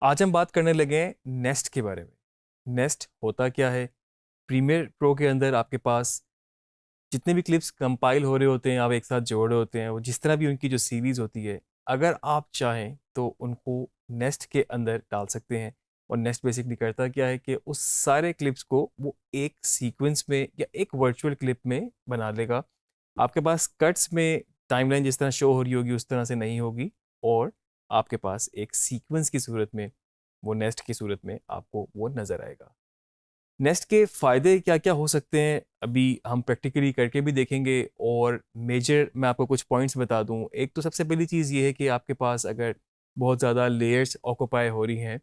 आज हम बात करने लगे हैं नेस्ट के बारे में। नेस्ट होता क्या है? प्रीमियर प्रो के अंदर आपके पास जितने भी क्लिप्स कंपाइल हो रहे होते हैं, आप एक साथ जोड़ रहे होते हैं, वो जिस तरह भी उनकी जो सीरीज़ होती है, अगर आप चाहें तो उनको नेस्ट के अंदर डाल सकते हैं। और नेस्ट बेसिकली करता क्या है कि उस सारे क्लिप्स को वो एक सीक्वेंस में या एक वर्चुअल क्लिप में बना लेगा। आपके पास कट्स में टाइमलाइन जिस तरह शो हो रही होगी उस तरह से नहीं होगी, और आपके पास एक सीक्वेंस की सूरत में, वो नेस्ट की सूरत में आपको वो नज़र आएगा। नेस्ट के फ़ायदे क्या क्या हो सकते हैं अभी हम प्रैक्टिकली करके भी देखेंगे, और मेजर मैं आपको कुछ पॉइंट्स बता दूं। एक तो सबसे पहली चीज़ ये है कि आपके पास अगर बहुत ज़्यादा लेयर्स ऑक्यूपाई हो रही हैं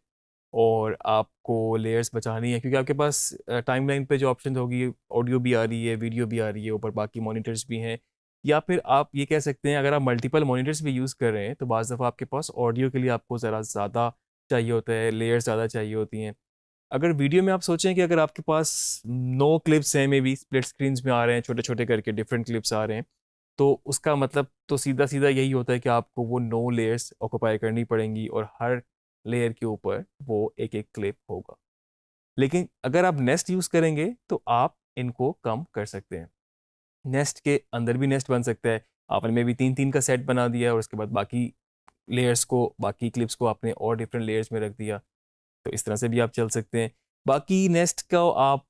और आपको लेयर्स बचानी है, क्योंकि आपके पास टाइमलाइन पे जो ऑप्शन होगी, ऑडियो भी आ रही है, वीडियो भी आ रही है, ऊपर बाकी मॉनिटर्स भी हैं, या फिर आप ये कह सकते हैं अगर आप मल्टीपल मॉनिटर्स भी यूज़ कर रहे हैं तो बाज़ दफ़ा आपके पास ऑडियो के लिए आपको ज़रा ज़्यादा चाहिए होता है, लेयर्स ज़्यादा चाहिए होती हैं। अगर वीडियो में आप सोचें कि अगर आपके पास 9 क्लिप्स हैं, मे बी स्प्लिट स्क्रीन्स में आ रहे हैं, छोटे छोटे करके डिफरेंट क्लिप्स आ रहे हैं, तो उसका मतलब तो सीधा सीधा यही होता है कि आपको वो 9 लेयर्स ऑक्यूपाई करनी पड़ेंगी और हर लेयर के ऊपर वो एक एक क्लिप होगा। लेकिन अगर आप नेस्ट यूज़ करेंगे तो आप इनको कम कर सकते हैं। नेस्ट के अंदर भी नेस्ट बन सकता है। आपने मे बी 3-3 का सेट बना दिया और उसके बाद बाकी लेयर्स को, बाकी क्लिप्स को आपने और डिफरेंट लेयर्स में रख दिया, तो इस तरह से भी आप चल सकते हैं। बाकी नेस्ट का आप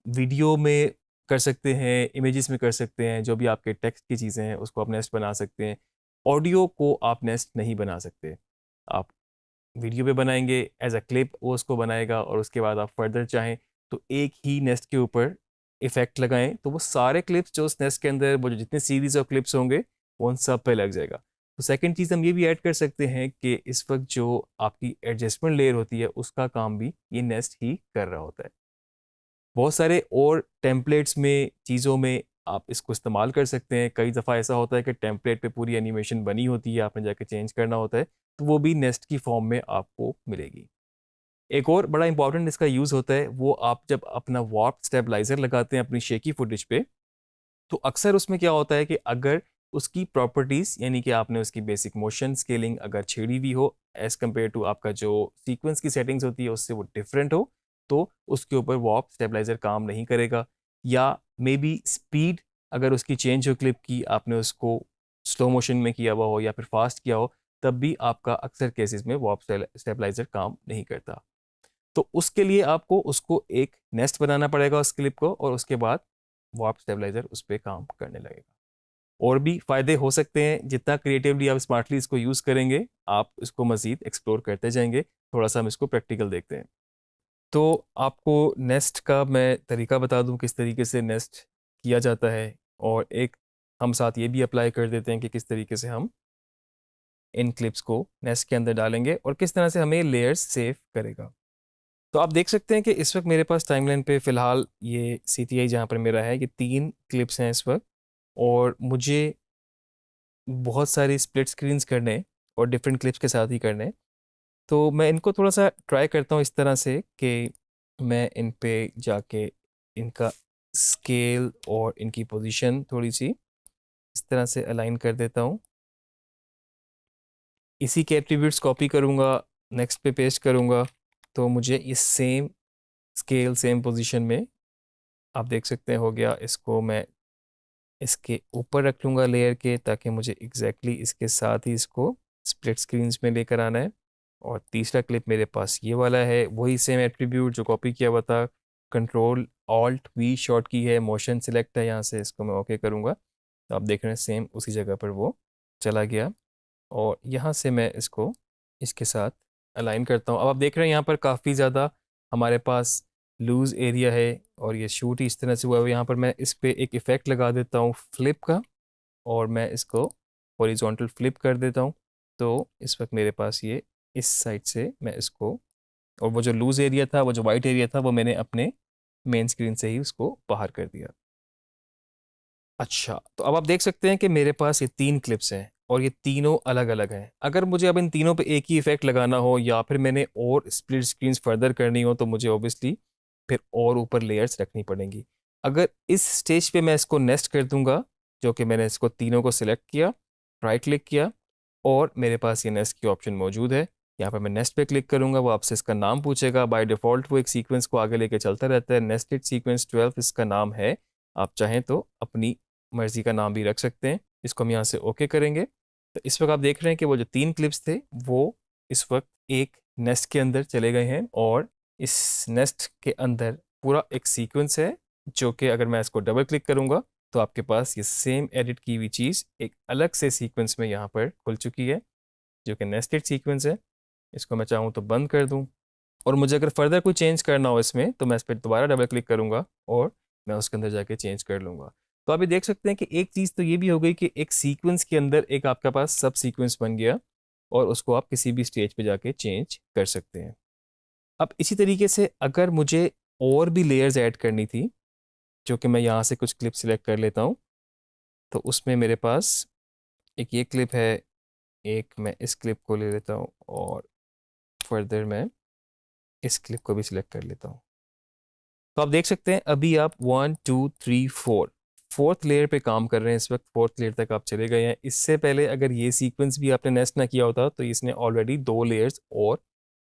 वीडियो में कर सकते हैं, इमेजेस में कर सकते हैं, जो भी आपके टेक्स्ट की चीज़ें हैं उसको आप नेस्ट बना सकते हैं। ऑडियो को आप नेस्ट नहीं बना सकते। आप वीडियो पे बनाएंगे एज अ क्लिप, वो उसको बनाएगा, और उसके बाद आप फर्दर चाहें तो एक ही नेस्ट के ऊपर इफेक्ट लगाएं तो वो सारे क्लिप्स जो उस नेस्ट के अंदर, वो जो जितने सीरीज ऑफ क्लिप्स होंगे वो उन सब पे लग जाएगा। तो सेकंड चीज़ हम ये भी ऐड कर सकते हैं कि इस वक्त जो आपकी एडजस्टमेंट लेयर होती है उसका काम भी ये नेस्ट ही कर रहा होता है। बहुत सारे और टेम्पलेट्स में, चीज़ों में आप इसको इस्तेमाल कर सकते हैं। कई दफ़ा ऐसा होता है कि टेम्पलेट पे पूरी एनिमेशन बनी होती है, आपने जाके चेंज करना होता है, तो वो भी नेस्ट की फॉर्म में आपको मिलेगी। एक और बड़ा इंपॉर्टेंट इसका यूज़ होता है, वो आप जब अपना वार्प स्टेबलाइजर लगाते हैं अपनी शेकी फुटेज पे, तो अक्सर उसमें क्या होता है कि अगर उसकी प्रॉपर्टीज़, यानी कि आपने उसकी बेसिक मोशन स्केलिंग अगर छेड़ी हुई हो एज़ कम्पेयर टू आपका जो सीक्वेंस की सेटिंग्स होती है उससे वो डिफरेंट हो, तो उसके ऊपर वार्प स्टेबलाइजर काम नहीं करेगा। या मे बी स्पीड अगर उसकी चेंज हो क्लिप की, आपने उसको स्लो मोशन में किया हुआ हो या फिर फास्ट किया हो, तब भी आपका अक्सर केसेस में वार्प स्टेबलाइजर काम नहीं करता। तो उसके लिए आपको उसको एक नेस्ट बनाना पड़ेगा उस क्लिप को, और उसके बाद वार्प स्टेबलाइजर उस पर काम करने लगेगा। और भी फ़ायदे हो सकते हैं, जितना क्रिएटिवली आप स्मार्टली इसको यूज़ करेंगे आप इसको मज़ीद एक्सप्लोर करते जाएंगे। थोड़ा सा हम इसको प्रैक्टिकल देखते हैं। तो आपको नेस्ट का मैं तरीका बता दूं किस तरीके से नेस्ट किया जाता है, और एक हम साथ ये भी अप्लाई कर देते हैं कि किस तरीके से हम इन क्लिप्स को नेस्ट के अंदर डालेंगे और किस तरह से हमें लेयर्स सेव करेगा। तो आप देख सकते हैं कि इस वक्त मेरे पास टाइमलाइन पे फ़िलहाल ये CTI जहाँ पर मेरा है, ये 3 क्लिप्स हैं इस वक्त, और मुझे बहुत सारी स्प्लिट स्क्रीन्स करने और डिफरेंट क्लिप्स के साथ ही करने। तो मैं इनको थोड़ा सा ट्राई करता हूँ इस तरह से कि मैं इन पे जाके इनका स्केल और इनकी पोजीशन थोड़ी सी इस तरह से अलाइन कर देता हूँ। इसी के एट्रीब्यूट्स कॉपी करूँगा, नेक्स्ट पे पेस्ट करूँगा, तो मुझे इस सेम स्केल सेम पोजीशन में आप देख सकते हैं हो गया। इसको मैं इसके ऊपर रख लूँगा लेयर के, ताकि मुझे एग्जैक्टली इसके साथ ही इसको स्प्लिट स्क्रीन्स में लेकर आना है। और तीसरा क्लिप मेरे पास ये वाला है, वही सेम एट्रीब्यूट जो कॉपी किया हुआ था। कंट्रोल ऑल्ट वी शॉर्ट की है, मोशन सिलेक्ट है, यहाँ से इसको मैं ओके करूँगा, तो आप देख रहे हैं सेम उसी जगह पर वो चला गया। और यहाँ से मैं इसको इसके साथ अलाइन करता हूँ। अब आप देख रहे हैं यहाँ पर काफ़ी ज़्यादा हमारे पास लूज़ एरिया है, और ये शूट ही इस तरह से हुआ है। यहाँ पर मैं इस पे एक इफ़ेक्ट लगा देता हूँ फ्लिप का, और मैं इसको हॉरिजॉन्टल फ्लिप कर देता हूँ। तो इस वक्त मेरे पास ये इस साइड से मैं इसको, और वो जो लूज़ एरिया था, वो जो वाइट एरिया था, वो मैंने अपने मेन स्क्रीन से ही उसको बाहर कर दिया। अच्छा, तो अब आप देख सकते हैं कि मेरे पास ये 3 क्लिप्स हैं और ये तीनों अलग अलग हैं। अगर मुझे अब इन तीनों पे एक ही इफेक्ट लगाना हो, या फिर मैंने और स्प्लिट स्क्रीन्स फर्दर करनी हो, तो मुझे ऑब्वियसली फिर और ऊपर लेयर्स रखनी पड़ेंगी। अगर इस स्टेज पे मैं इसको नेस्ट कर दूंगा, जो कि मैंने इसको तीनों को सिलेक्ट किया, राइट क्लिक किया, और मेरे पास ये नेस्ट की ऑप्शन मौजूद है, यहाँ पर मैं नेस्ट पे क्लिक करूँगा, वो आपसे इसका नाम पूछेगा। बाय डिफ़ॉल्ट वो एक सीक्वेंस को आगे लेके चलता रहता है। नेस्टेड सीक्वेंस 12 इसका नाम है। आप चाहें तो अपनी मर्ज़ी का नाम भी रख सकते हैं। इसको हम यहाँ से ओके करेंगे। तो इस वक्त आप देख रहे हैं कि वो जो 3 क्लिप्स थे वो इस वक्त एक नेस्ट के अंदर चले गए हैं, और इस नेस्ट के अंदर पूरा एक सीक्वेंस है, जो कि अगर मैं इसको डबल क्लिक करूँगा तो आपके पास ये सेम एडिट की हुई चीज़ एक अलग से सीक्वेंस में यहाँ पर खुल चुकी है, जो कि नेस्टेड सीक्वेंस है। इसको मैं चाहूँ तो बंद कर दूँ, और मुझे अगर फर्दर कोई चेंज करना हो इसमें तो मैं इस पर दोबारा डबल क्लिक करूँगा और मैं उसके अंदर जाके चेंज कर लूँगा। तो आप ये देख सकते हैं कि एक चीज़ तो ये भी हो गई कि एक सीक्वेंस के अंदर एक आपके पास सब सीक्वेंस बन गया, और उसको आप किसी भी स्टेज पे जाके चेंज कर सकते हैं। अब इसी तरीके से अगर मुझे और भी लेयर्स ऐड करनी थी, जो कि मैं यहाँ से कुछ क्लिप सिलेक्ट कर लेता हूँ, तो उसमें मेरे पास एक ये क्लिप है, एक मैं इस क्लिप को ले लेता हूँ, और फर्दर मैं इस क्लिप को भी सिलेक्ट कर लेता हूँ। तो आप देख सकते हैं अभी आप 1 2 3 4 फोर्थ लेयर पे काम कर रहे हैं। इस वक्त फोर्थ लेयर तक आप चले गए हैं। इससे पहले अगर ये सीक्वेंस भी आपने नेस्ट ना किया होता तो इसने ऑलरेडी 2 लेयर्स और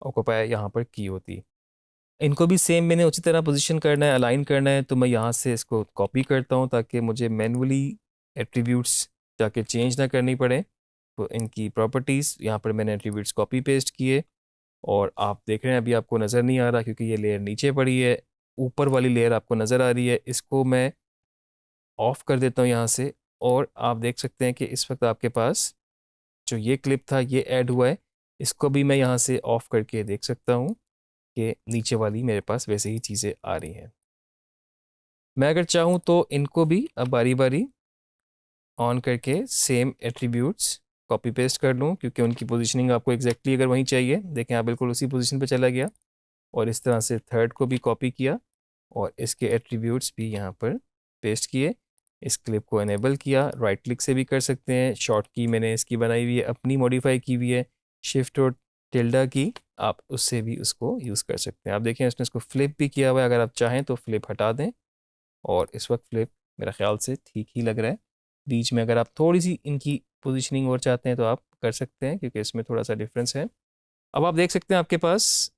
ऑक्यूपाई यहाँ पर की होती। इनको भी सेम मैंने उसी तरह पोजीशन करना है, अलाइन करना है, तो मैं यहाँ से इसको कॉपी करता हूँ ताकि मुझे मैनुअली एट्रीब्यूट्स जाके चेंज ना करनी पड़े। तो इनकी प्रॉपर्टीज़ यहाँ पर मैंने एट्रीब्यूट्स कॉपी पेस्ट किए, और आप देख रहे हैं अभी आपको नज़र नहीं आ रहा क्योंकि ये लेयर नीचे पड़ी है। ऊपर वाली लेयर आपको नज़र आ रही है। इसको मैं ऑफ़ कर देता हूँ यहाँ से, और आप देख सकते हैं कि इस वक्त आपके पास जो ये क्लिप था ये ऐड हुआ है। इसको भी मैं यहाँ से ऑफ़ करके देख सकता हूँ कि नीचे वाली मेरे पास वैसे ही चीज़ें आ रही हैं। मैं अगर चाहूँ तो इनको भी अब बारी बारी ऑन करके सेम एट्रीब्यूट्स कॉपी पेस्ट कर लूँ, क्योंकि उनकी पोजीशनिंग आपको एग्जैक्टली अगर वहीं चाहिए। देखें आप बिल्कुल उसी पोजीशन पे चला गया, और इस तरह से थर्ड को भी कॉपी किया और इसके एट्रीब्यूट्स भी यहाँ पर पेस्ट किए। इस क्लिप को इनेबल किया, राइट क्लिक से भी कर सकते हैं। शॉर्ट की मैंने इसकी बनाई हुई है, अपनी मॉडिफाई की हुई है, शिफ्ट और टिल्डा की, आप उससे भी उसको यूज़ कर सकते हैं। आप देखें उसने इसको फ्लिप भी किया हुआ है। अगर आप चाहें तो फ्लिप हटा दें, और इस वक्त फ्लिप मेरा ख्याल से ठीक ही लग रहा है। बीच में अगर आप थोड़ी सी इनकी पोजीशनिंग और चाहते हैं तो आप कर सकते हैं, क्योंकि इसमें थोड़ा सा डिफरेंस है। अब आप देख सकते हैं आपके पास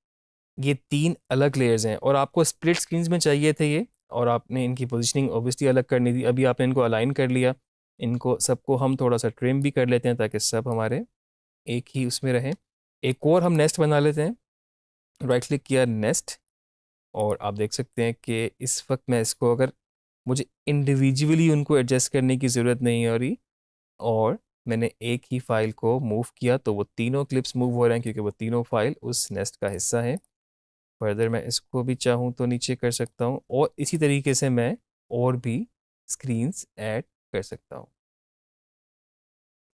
ये 3 अलग लेयर्स हैं, और आपको स्प्लिट स्क्रीन्स में चाहिए थे ये, और आपने इनकी पोजीशनिंग ऑब्वियसली अलग करनी थी। अभी आपने इनको अलाइन कर लिया। इनको सबको हम थोड़ा सा ट्रिम भी कर लेते हैं ताकि सब हमारे एक ही उसमें रहें। एक और हम नेस्ट बना लेते हैं। राइट क्लिक किया, नेस्ट, और आप देख सकते हैं कि इस वक्त मैं इसको अगर मुझे इंडिविजुअली उनको एडजस्ट करने की ज़रूरत नहीं हो रही, और मैंने एक ही फाइल को मूव किया तो वो तीनों क्लिप्स मूव हो रहे हैं, क्योंकि वो तीनों फाइल उस नेस्ट का हिस्सा है। फर्दर मैं इसको भी चाहूँ तो नीचे कर सकता हूँ, और इसी तरीके से मैं और भी स्क्रीन्स ऐड कर सकता हूँ।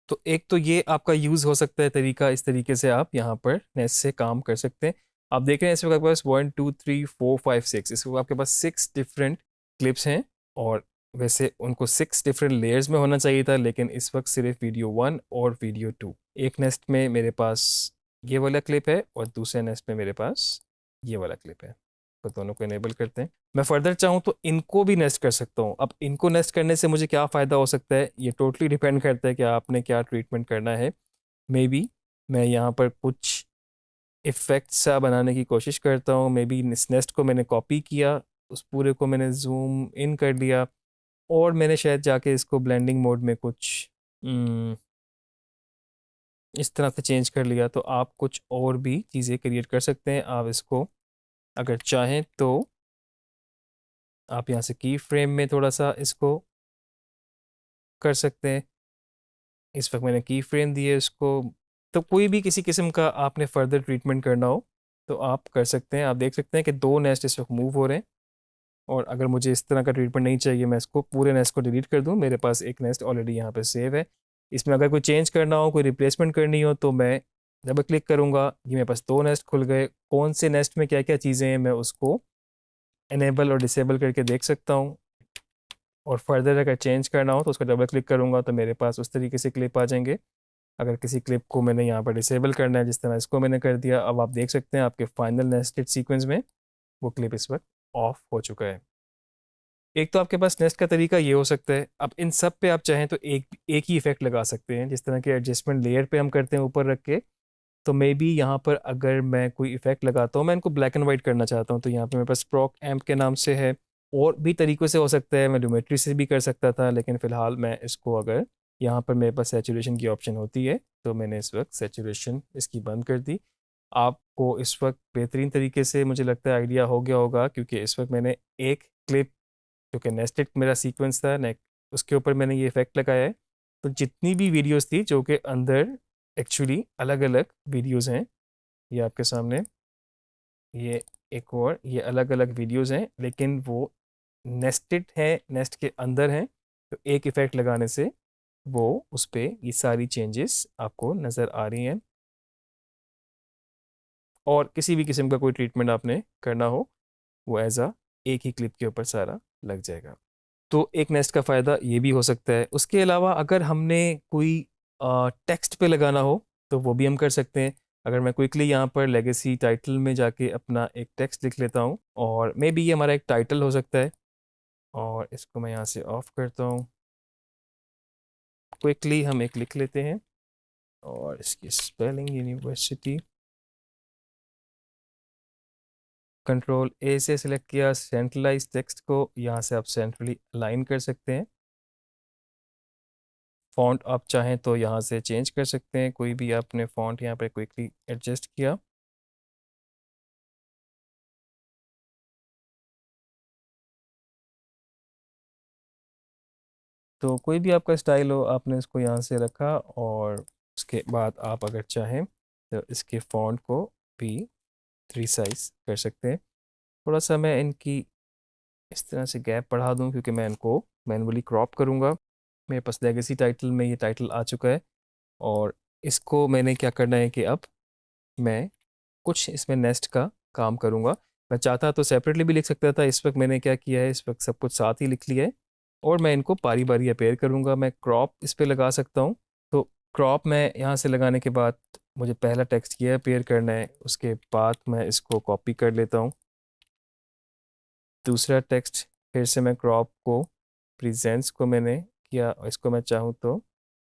तो एक तो ये आपका यूज़ हो सकता है तरीका, इस तरीके से आप यहाँ पर नेस्ट से काम कर सकते हैं। आप देख रहे हैं इस वक्त आपके पास 1 2 3 4 5 6, इस वक्त आपके पास 6 डिफरेंट क्लिप्स हैं, और वैसे उनको 6 डिफरेंट लेयर्स में होना चाहिए था, लेकिन इस वक्त सिर्फ वीडियो 1 और वीडियो 2। एक नेस्ट में मेरे पास ये वाला क्लिप है, और दूसरे नेस्ट में मेरे पास ये वाला क्लिप है। तो दोनों को इनेबल करते हैं। मैं फर्दर चाहूँ तो इनको भी नेस्ट कर सकता हूँ। अब इनको नेस्ट करने से मुझे क्या फ़ायदा हो सकता है, ये टोटली डिपेंड करता है कि आपने क्या ट्रीटमेंट करना है। मे बी मैं यहाँ पर कुछ इफ़ेक्ट्स सा बनाने की कोशिश करता हूँ। मे बी इस नेस्ट को मैंने कॉपी किया, उस पूरे को मैंने जूम इन कर लिया, और मैंने शायद जाके इसको ब्लेंडिंग मोड में कुछ इस तरह से चेंज कर लिया। तो आप कुछ और भी चीज़ें क्रिएट कर सकते हैं। आप इसको अगर चाहें तो आप यहाँ से की फ्रेम में थोड़ा सा इसको कर सकते हैं। इस वक्त मैंने की फ्रेम दी है इसको। तो कोई भी किसी किस्म का आपने फर्दर ट्रीटमेंट करना हो तो आप कर सकते हैं। आप देख सकते हैं कि 2 नेस्ट इस वक्त मूव हो रहे हैं, और अगर मुझे इस तरह का ट्रीटमेंट नहीं चाहिए, मैं इसको पूरे नेस्ट को डिलीट कर दूं। मेरे पास एक नेस्ट ऑलरेडी यहाँ पे सेव है। इसमें अगर कोई चेंज करना हो, कोई रिप्लेसमेंट करनी हो, तो मैं डबल क्लिक करूँगा, ये मेरे पास 2 नेस्ट खुल गए। कौन से नेस्ट में क्या क्या चीज़ें हैं मैं उसको इनेबल और डिसेबल करके देख सकता हूँ, और फर्दर अगर चेंज करना हो तो उसको डबल क्लिक करूँगा तो मेरे पास उस तरीके से क्लिप आ जाएंगे। अगर किसी क्लिप को मैंने यहाँ पर डिसेबल करना है, जिस तरह इसको मैंने कर दिया, अब आप देख सकते हैं आपके फाइनल नेस्टेड सीक्वेंस में वो क्लिप इस वक्त ऑफ हो चुका है। एक तो आपके पास नेस्ट का तरीका ये हो सकता है। अब इन सब पे आप चाहें तो एक ही इफेक्ट लगा सकते हैं, जिस तरह के एडजस्टमेंट लेयर पे हम करते हैं ऊपर रख के। तो मे बी यहाँ पर अगर मैं कोई इफ़ेक्ट लगाता हूँ, मैं इनको ब्लैक एंड वाइट करना चाहता हूँ, तो यहाँ पे मेरे पास प्रॉक एम्प के नाम से है। और भी तरीक़ों से हो सकता है, मैं ल्यूमेट्री से भी कर सकता था, लेकिन फ़िलहाल मैं इसको अगर यहाँ पर मेरे पास सैचुरेशन की ऑप्शन होती है तो मैंने इस वक्त सैचुरेशन इसकी बंद कर दी। आपको इस वक्त बेहतरीन तरीके से मुझे लगता है आइडिया हो गया होगा, क्योंकि इस वक्त मैंने एक क्लिप जो कि नेस्टेड मेरा सीक्वेंस था नेक, उसके ऊपर मैंने ये इफ़ेक्ट लगाया है। तो जितनी भी वीडियोस थी जो कि अंदर एक्चुअली अलग अलग वीडियोस हैं, ये आपके सामने, ये एक और ये अलग अलग वीडियोस हैं, लेकिन वो नेस्टेड है, नेस्ट के अंदर हैं। तो एक इफ़ेक्ट लगाने से वो उस पर ये सारी चेंजेस आपको नज़र आ रही हैं। और किसी भी किस्म का कोई ट्रीटमेंट आपने करना हो, वो एज आ एक ही क्लिप के ऊपर सारा लग जाएगा। तो एक नेस्ट का फ़ायदा ये भी हो सकता है। उसके अलावा अगर हमने कोई टेक्स्ट पे लगाना हो तो वो भी हम कर सकते हैं। अगर मैं क्विकली यहाँ पर लेगेसी टाइटल में जाके अपना एक टेक्स्ट लिख लेता हूँ, और मे बी ये हमारा एक टाइटल हो सकता है, और इसको मैं यहाँ से ऑफ करता हूँ। क्विकली हम एक लिख लेते हैं, और इसकी स्पेलिंग यूनिवर्सिटी, कंट्रोल ए से सिलेक्ट किया। सेंट्रलाइज टेक्स्ट को यहाँ से आप सेंट्रली अलाइन कर सकते हैं। फ़ॉन्ट आप चाहें तो यहाँ से चेंज कर सकते हैं, कोई भी आपने फ़ॉन्ट यहाँ पे क्विकली एडजस्ट किया। तो कोई भी आपका स्टाइल हो, आपने इसको यहाँ से रखा, और उसके बाद आप अगर चाहें तो इसके फ़ॉन्ट को भी रिसाइज कर सकते हैं। थोड़ा सा मैं इनकी इस तरह से गैप बढ़ा दूँ, क्योंकि मैं इनको मैनुअली क्रॉप करूँगा। मेरे पास लेगेसी टाइटल में ये टाइटल आ चुका है, और इसको मैंने क्या करना है कि अब मैं कुछ इसमें नेस्ट का काम करूँगा। मैं चाहता तो सेपरेटली भी लिख सकता था, इस वक्त मैंने क्या किया है, इस वक्त सब कुछ साथ ही लिख लिया है, और मैं इनको बारी बारी अपेयर करूँगा। मैं क्रॉप इस पे लगा सकता हूँ। तो क्रॉप मैं यहाँ से लगाने के बाद मुझे पहला टेक्स्ट ये अपेयर करना है, उसके बाद मैं इसको कॉपी कर लेता हूँ। दूसरा टेक्स्ट फिर से मैं क्रॉप को, प्रेजेंस को मैंने किया, और इसको मैं चाहूँ तो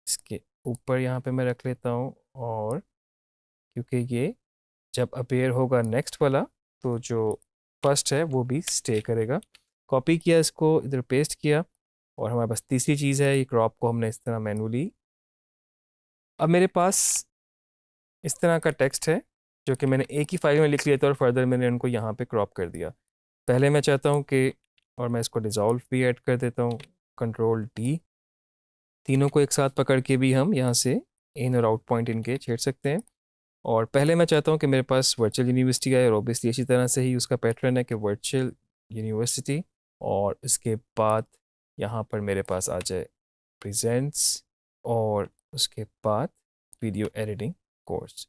इसके ऊपर यहाँ पे मैं रख लेता हूँ, और क्योंकि ये जब अपेयर होगा नेक्स्ट वाला, तो जो फर्स्ट है वो भी स्टे करेगा। कॉपी किया, इसको इधर पेस्ट किया, और हमारे पास तीसरी चीज़ है, ये क्रॉप को हमने इस तरह मैनुअली, अब मेरे पास इस तरह का टेक्स्ट है जो कि मैंने एक ही फाइल में लिख लिया था, और फर्दर मैंने उनको यहाँ पे क्रॉप कर दिया। पहले मैं चाहता हूँ कि, और मैं इसको डिज़ोल्व भी ऐड कर देता हूँ, कंट्रोल डी, तीनों को एक साथ पकड़ के भी हम यहाँ से इन और आउट पॉइंट इनके छेड़ सकते हैं। और पहले मैं चाहता हूँ कि मेरे पास वर्चुअल यूनिवर्सिटी आए, और ऑब्वियसली इसी तरह से ही उसका पैटर्न है कि वर्चुअल यूनिवर्सिटी, और इसके बाद यहाँ पर मेरे पास आ जाए प्रेजेंट्स, और उसके बाद वीडियो एडिटिंग कोर्स।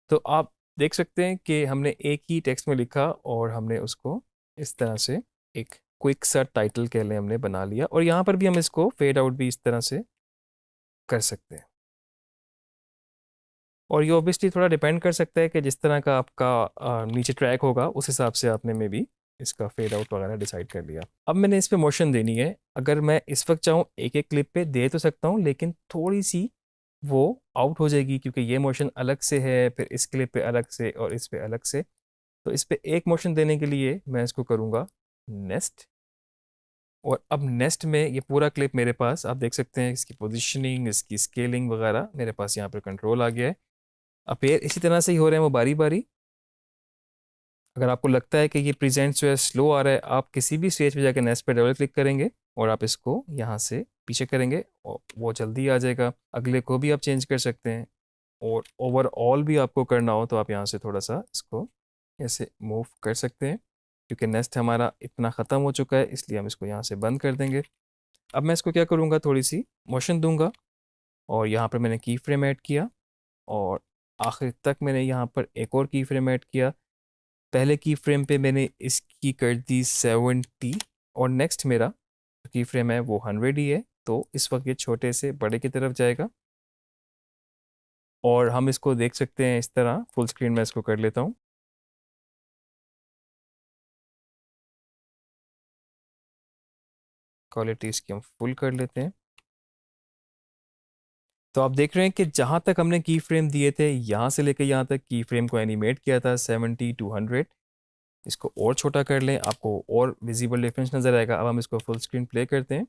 तो आप देख सकते हैं कि हमने एक ही टेक्स्ट में लिखा, और हमने उसको इस तरह से एक क्विक सा टाइटल कह लें हमने बना लिया, और यहाँ पर भी हम इसको फेड आउट भी इस तरह से कर सकते हैं। और ये ऑब्वियसली थोड़ा डिपेंड कर सकता है कि जिस तरह का आपका नीचे ट्रैक होगा, उस हिसाब से आपने मे बी इसका फेड आउट वगैरह डिसाइड कर लिया। अब मैंने इस पे मोशन देनी है। अगर मैं इस वक्त चाहूँ एक एक क्लिप पे दे तो सकता हूँ, लेकिन थोड़ी सी वो आउट हो जाएगी, क्योंकि ये मोशन अलग से है, फिर इस क्लिप पे अलग से, और इस पे अलग से। तो इस पे एक मोशन देने के लिए मैं इसको करूँगा नेस्ट, और अब नेस्ट में ये पूरा क्लिप मेरे पास आप देख सकते हैं, इसकी पोजिशनिंग, इसकी स्केलिंग वगैरह मेरे पास यहाँ पर कंट्रोल आ गया है। अपेयर इसी तरह से ही हो रहे हैं वो बारी बारी। अगर आपको लगता है कि ये प्रेजेंट जो है स्लो आ रहा है, आप किसी भी स्टेज पे जाकर नेक्स्ट पे डबल क्लिक करेंगे, और आप इसको यहाँ से पीछे करेंगे, और वो जल्दी आ जाएगा। अगले को भी आप चेंज कर सकते हैं, और ओवरऑल भी आपको करना हो तो आप यहाँ से थोड़ा सा इसको ऐसे मूव कर सकते हैं, क्योंकि नेक्स्ट हमारा इतना ख़त्म हो चुका है, इसलिए हम इसको यहाँ से बंद कर देंगे। अब मैं इसको क्या करूँगा, थोड़ी सी मोशन दूंगा, और यहाँ पर मैंने की फ्रेम ऐड किया, और आखिर तक मैंने यहाँ पर एक और की फ्रेम ऐड किया। पहले की फ्रेम पे मैंने इसकी कर दी 70, और नेक्स्ट मेरा की फ्रेम है वो 100 ही है, तो इस वक्त ये छोटे से बड़े की तरफ जाएगा। और हम इसको देख सकते हैं इस तरह, फुल स्क्रीन में इसको कर लेता हूँ। क्वालिटी इसकी हम फुल कर लेते हैं। तो आप देख रहे हैं कि जहाँ तक हमने की फ्रेम दिए थे यहाँ से लेकर यहाँ तक की फ्रेम को एनिमेट किया था 70 to 100। इसको और छोटा कर लें, आपको और विजिबल डिफरेंस नज़र आएगा। अब हम इसको फुल स्क्रीन प्ले करते हैं।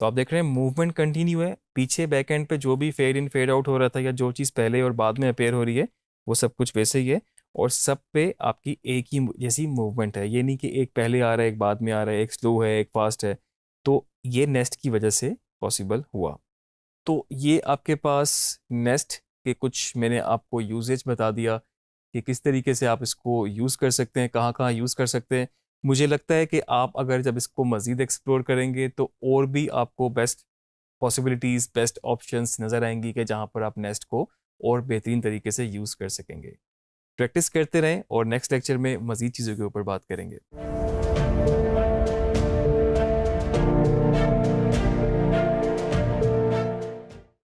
तो आप देख रहे हैं मूवमेंट कंटिन्यू है। पीछे बैक एंड पे जो भी फेड इन फेड आउट हो रहा था या जो चीज़ पहले और बाद में अपेयर हो रही है वो सब कुछ वैसे ही है, और सब पे आपकी एक ही जैसी मूवमेंट है। ये नहीं कि एक पहले आ रहा है एक बाद में आ रहा है, एक स्लो है एक फास्ट है। तो ये नेस्ट की वजह से पॉसिबल हुआ। तो ये आपके पास नेस्ट के कुछ मैंने आपको यूजेज बता दिया कि किस तरीके से आप इसको यूज़ कर सकते हैं, कहाँ कहाँ यूज़ कर सकते हैं। मुझे लगता है कि आप अगर जब इसको मज़ीद एक्सप्लोर करेंगे तो और भी आपको बेस्ट पॉसिबिलिटीज़, बेस्ट ऑप्शंस नज़र आएंगी कि जहाँ पर आप नेस्ट को और बेहतरीन तरीके से यूज़ कर सकेंगे। प्रैक्टिस करते रहें और नेक्स्ट लेक्चर में मज़ीद चीज़ों के ऊपर बात करेंगे।